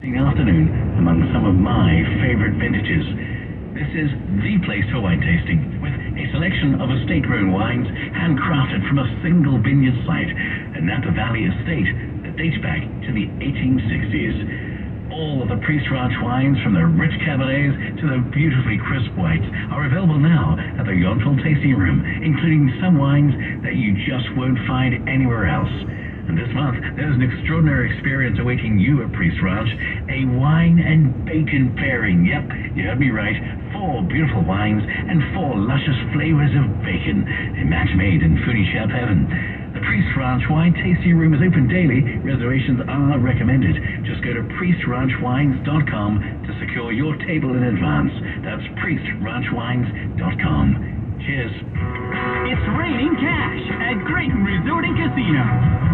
Afternoon among some of my favorite vintages. This is the place for wine tasting, with a selection of estate-grown wines handcrafted from a single vineyard site, a Napa Valley estate that dates back to the 1860s. All of the Priest Ranch wines, from the rich Cabernets to the beautifully crisp whites, are available now at the Yountville Tasting Room, including some wines that you just won't find anywhere else. And this month, there's an extraordinary experience awaiting you at Priest Ranch, a wine and bacon pairing. Yep, you heard me right. 4 beautiful wines and 4 luscious flavors of bacon. A match made in foodie chef heaven. The Priest Ranch Wine Tasting Room is open daily. Reservations are recommended. Just go to priestranchwines.com to secure your table in advance. That's priestranchwines.com. Cheers. It's raining cash at Creighton Resort and Casino.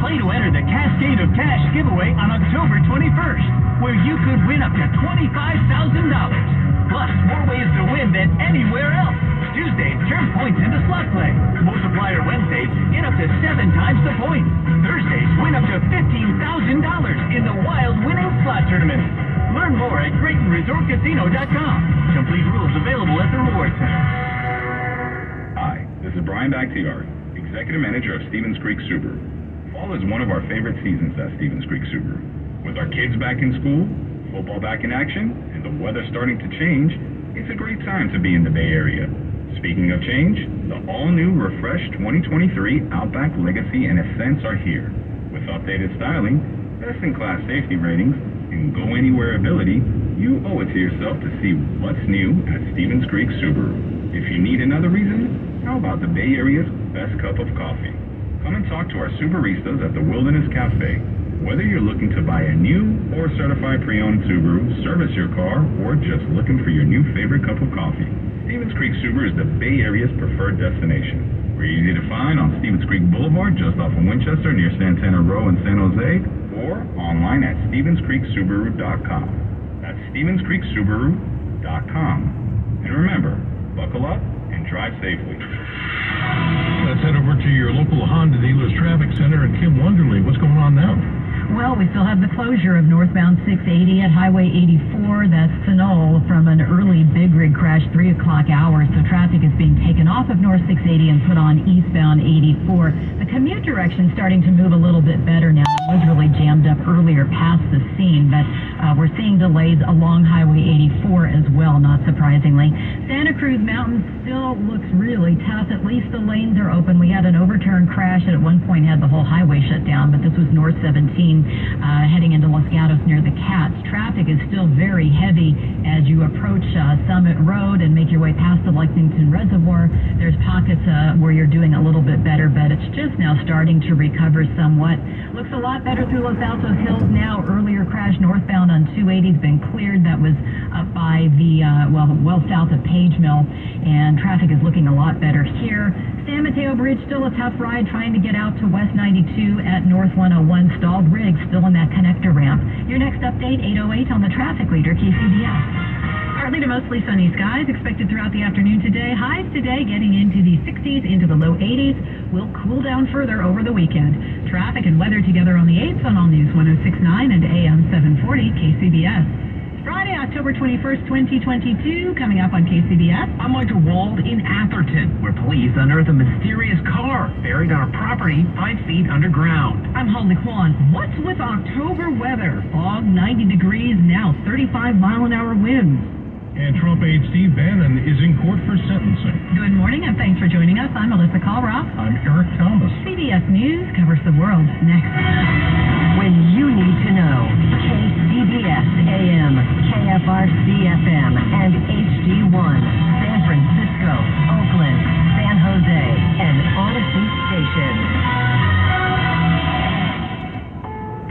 Play to enter the Cascade of Cash giveaway on October 21st, where you could win up to $25,000. Plus, more ways to win than anywhere else. Tuesdays, turn points into slot play. Multiplier Wednesdays, get up to 7 times the points. Thursdays, win up to $15,000 in the Wild Winning Slot Tournament. Learn more at CreightonResortCasino.com. Complete rules available at the Reward Center. Hi, this is Brian Bakhtiar, Executive Manager of Stevens Creek Subaru. Fall is one of our favorite seasons at Stevens Creek Subaru. With our kids back in school, football back in action, and the weather starting to change, it's a great time to be in the Bay Area. Speaking of change, the all-new refreshed 2023 Outback Legacy and Ascents are here. With updated styling, best-in-class safety ratings, and go-anywhere ability, you owe it to yourself to see what's new at Stevens Creek Subaru. If you need another reason, how about the Bay Area's best cup of coffee? Come and talk to our Subaristas at the Wilderness Cafe. Whether you're looking to buy a new or certified pre-owned Subaru, service your car, or just looking for your new favorite cup of coffee, Stevens Creek Subaru is the Bay Area's preferred destination. We're easy to find on Stevens Creek Boulevard, just off of Winchester, near Santana Row in San Jose, or online at StevensCreekSubaru.com. That's StevensCreekSubaru.com. And remember, buckle up and drive safely. Let's head over to your local Honda dealer's traffic center and Kim Wonderly. What's going on now? Well, we still have the closure of northbound 680 at Highway 84. That's Sonoma from an early big rig crash, 3 o'clock hour. So traffic is being taken off of North 680 and put on eastbound 84. The commute direction starting to move a little bit better now. It was really jammed up earlier past the scene, but we're seeing delays along Highway 84 as well, not surprisingly. Santa Cruz Mountain still looks really tough. At least the lanes are open. We had an overturned crash that at one point had the whole highway shut down, but this was North 17 heading into Los Gatos near the Cats. Traffic is still very heavy as you approach Summit Road and make your way past the Lexington Reservoir. There's pockets where you're doing a little bit better, but it's just now starting to recover somewhat. Looks a lot better through Los Altos Hills now. Earlier crash northbound on 280 has been cleared. That was up by the, well south of Page Mill, and traffic is looking a lot better here. San Mateo Bridge, still a tough ride trying to get out to West 92 at North 101. Stalled rig still in that connector ramp. Your next update, 8:08 on the traffic leader, KCBS. Partly to mostly sunny skies expected throughout the afternoon today. Highs today getting into the 60s, into the low 80s. Will cool down further over the weekend. Traffic and weather together on the 8th on All News 106.9 and AM 740 KCBS. Friday, October 21st, 2022, coming up on KCBS. I'm Michael Wald in Atherton, where police unearth a mysterious car buried on a property 5 feet underground. I'm Holly Kwan. What's with October weather? Fog, 90 degrees, now 35-mile-an-hour winds. And Trump aide Steve Bannon is in court for sentencing. Good morning, and thanks for joining us. I'm Alyssa Colroff. I'm Eric Thomas. CBS News covers the world next. When you need to know, KCBS AM, KFRC FM, and HD1, San Francisco, Oakland, San Jose, and Odyssey Station.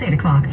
It's 8 o'clock.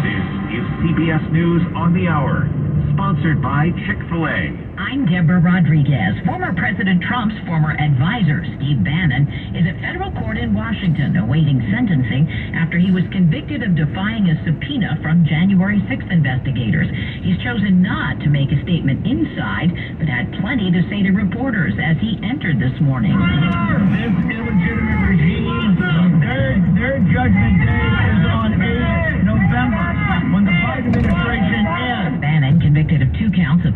This is CBS News on the Hour, sponsored by Chick-fil-A. I'm Deborah Rodriguez. Former President Trump's former advisor, Steve Bannon, is at federal court in Washington awaiting sentencing after he was convicted of defying a subpoena from January 6th investigators. He's chosen not to make a statement inside, but had plenty to say to reporters as he entered this morning. This illegitimate regime, their judgment day is on 8 November, when the Biden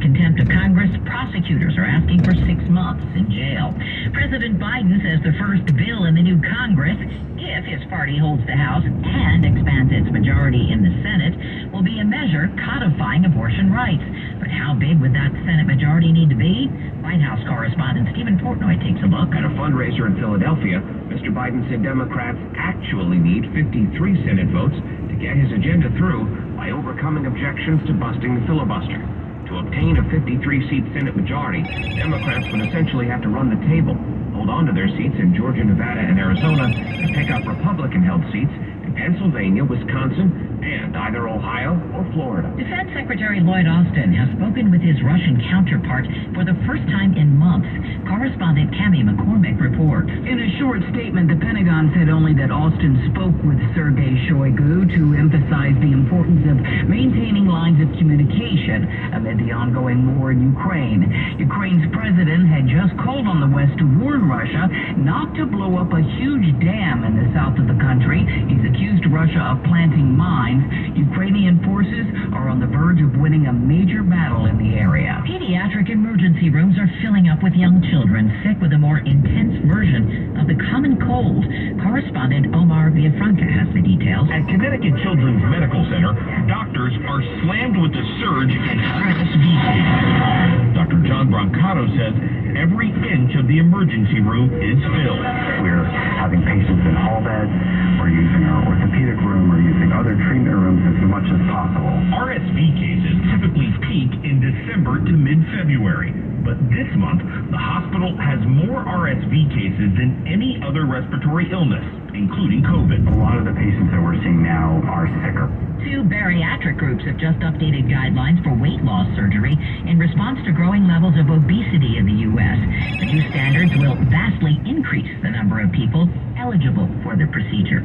contempt of Congress, prosecutors are asking for 6 months in jail. President Biden says the first bill in the new Congress, if his party holds the House and expands its majority in the Senate, will be a measure codifying abortion rights. But how big would that Senate majority need to be? White House correspondent Stephen Portnoy takes a look. At a fundraiser in Philadelphia, Mr. Biden said Democrats actually need 53 Senate votes to get his agenda through by overcoming objections to busting the filibuster. To obtain a 53-seat Senate majority, Democrats would essentially have to run the table, hold on to their seats in Georgia, Nevada, and Arizona, and pick up Republican-held seats in Pennsylvania, Wisconsin, and either Ohio or Florida. Defense Secretary Lloyd Austin has spoken with his Russian counterpart for the first time in months. Correspondent Cammy McCormick reports. In a short statement, the Pentagon said only that Austin spoke with Sergei Shoigu to emphasize the importance of maintaining lines of communication amid the ongoing war in Ukraine. Ukraine's president had just called on the West to warn Russia not to blow up a huge dam in the south of the country. He's accused Russia of planting mines. Ukrainian forces are on the verge of winning a major battle in the area. Pediatric emergency rooms are filling up with young children sick with a more intense version of the common cold. Correspondent Omar Villafranca has the details. At Connecticut Children's Medical Center, doctors are slammed with the surge in RSV cases. Dr. John Brancato says every inch of the emergency room is filled. We're having patients in hall beds, we're using our orthopedic room, we're using other treatment rooms as much as possible. RSV cases typically peak in December to mid-February, but this month, the hospital has more RSV cases than any other respiratory illness, including COVID. A lot of the patients that we're seeing now are sicker. 2 bariatric groups have just updated guidelines for weight loss surgery in response to growing levels of obesity in the U.S. The new standards will vastly increase the number of people eligible for the procedure.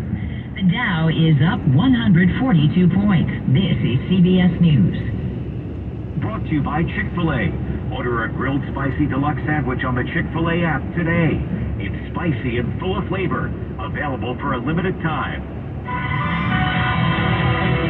The Dow is up 142 points. This is CBS News. Brought to you by Chick-fil-A. Order a grilled spicy deluxe sandwich on the Chick-fil-A app today. It's spicy and full of flavor. Available for a limited time.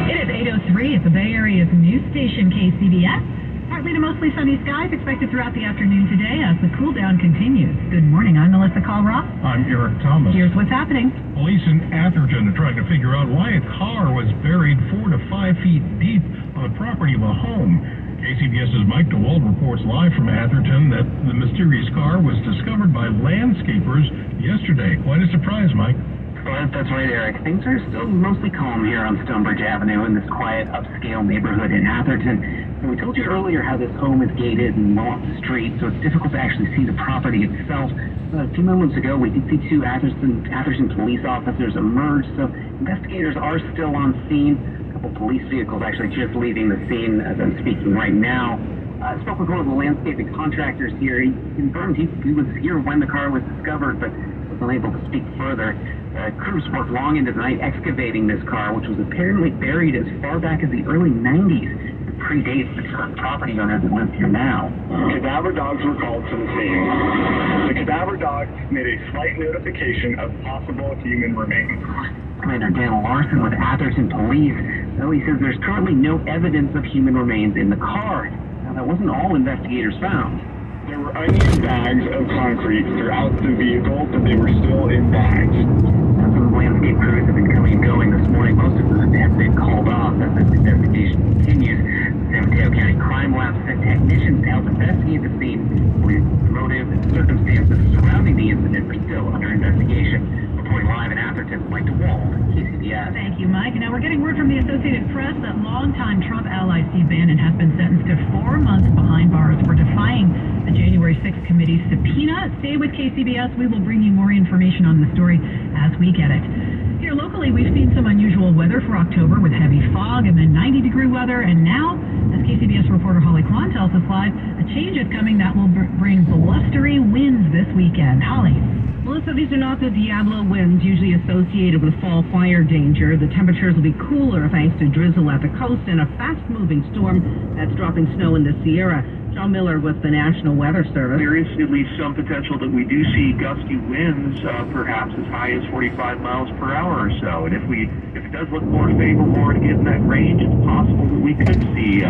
It is 8:03 at the Bay Area's news station KCBS. Partly to mostly sunny skies expected throughout the afternoon today as the cool down continues. Good morning, I'm Melissa Colroth. I'm Eric Thomas. Here's what's happening. Police in Atherton are trying to figure out why a car was buried 4 to 5 feet deep on the property of a home. KCBS's Mike DeWald reports live from Atherton that the mysterious car was discovered by landscapers yesterday. Quite a surprise, Mike. Well, that's right, Eric. Things are still mostly calm here on Stonebridge Avenue in this quiet, upscale neighborhood in Atherton. And we told you earlier how this home is gated and well off the street, so it's difficult to actually see the property itself. A few moments ago, we did see 2 Atherton police officers emerge, so investigators are still on scene. A couple police vehicles actually just leaving the scene as I'm speaking right now. I spoke with one of the landscaping contractors here. He confirmed he was here when the car was discovered, but was unable to speak further. Crews worked long into the night excavating this car, which was apparently buried as far back as the early 90s. It predates the current property owner that lives here now. Cadaver dogs were called to the scene. The cadaver dogs made a slight notification of possible human remains. Commander Dan Larson with Atherton Police, though he says there's currently no evidence of human remains in the car. Now, that wasn't all investigators found. There were unused bags of concrete throughout the vehicle, but they were still in bags. Now, some landscape crews have been coming and going this morning. Most of them have been called off as this investigation continues. The San Mateo County Crime Lab sent technicians to help investigate the scene. The motive and circumstances surrounding the incident are still under investigation. Reporting live in Atherton, Mike DeWald, KCBS. Thank you, Mike. Now we're getting word from the Associated Press that longtime Trump ally Steve Bannon has been sentenced to 4 months behind bars for defying the January 6th committee's subpoena. Stay with KCBS. We will bring you more information on the story as we get it. Here locally, we've seen some unusual weather for October with heavy fog and then 90-degree weather. And now, as KCBS reporter Holly Kwan tells us live, a change is coming that will bring blustery winds this weekend. Holly. Melissa, these are not the Diablo winds usually associated with fall fire danger. The temperatures will be cooler thanks to drizzle at the coast and a fast-moving storm that's dropping snow in the Sierra. John Miller with the National Weather Service. There is at least some potential that we do see gusty winds, perhaps as high as 45 miles per hour or so. And if it does look more favorable to get in that range, it's possible that we could